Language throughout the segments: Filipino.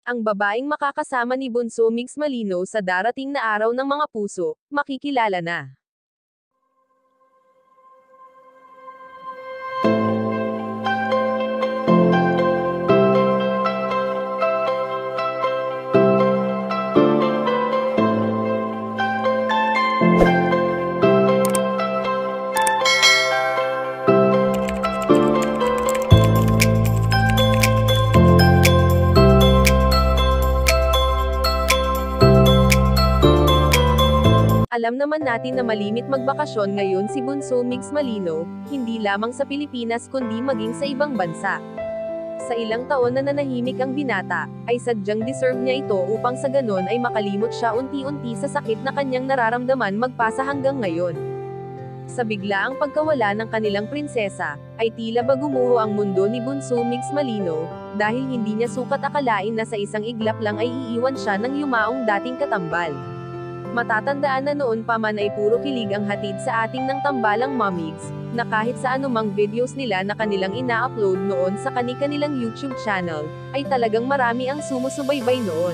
Ang babaeng makakasama ni Bunso Mix Malino sa darating na araw ng mga puso, makikilala na. Alam naman natin na malimit magbakasyon ngayon si Bunso Mix Malino, hindi lamang sa Pilipinas kundi maging sa ibang bansa. Sa ilang taon na nanahimik ang binata, ay sadyang deserve niya ito upang sa ganon ay makalimot siya unti-unti sa sakit na kanyang nararamdaman magpasa hanggang ngayon. Sa biglaang pagkawala ng kanilang prinsesa, ay tila ba gumuho ang mundo ni Bunso Mix Malino, dahil hindi niya sukat akalain na sa isang iglap lang ay iiwan siya ng yumaong dating katambal. Matatandaan na noon pa man ay puro kilig ang hatid sa ating ng tambalang momigs, na kahit sa anumang videos nila na kanilang ina-upload noon sa kanilang YouTube channel, ay talagang marami ang sumusubaybay noon.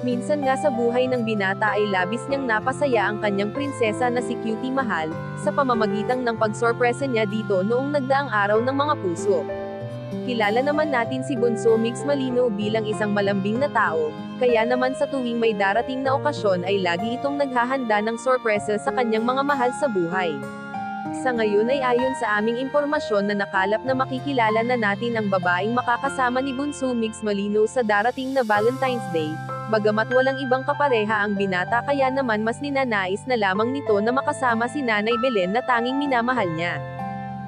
Minsan nga sa buhay ng binata ay labis niyang napasaya ang kanyang prinsesa na si Cutie Mahal, sa pamamagitan ng pagsorpresa niya dito noong nagdaang araw ng mga puso. Kilala naman natin si Bunso Mix Malino bilang isang malambing na tao, kaya naman sa tuwing may darating na okasyon ay lagi itong naghahanda ng sorpresa sa kanyang mga mahal sa buhay. Sa ngayon ay ayon sa aming impormasyon na nakalap na makikilala na natin ang babaeng makakasama ni Bunso Mix Malino sa darating na Valentine's Day, bagamat walang ibang kapareha ang binata kaya naman mas ninanais na lamang nito na makasama si Nanay Belen na tanging minamahal niya.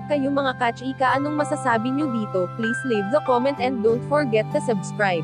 Kayo mga kachika, anong masasabi nyo dito? Please leave the comment and don't forget to subscribe.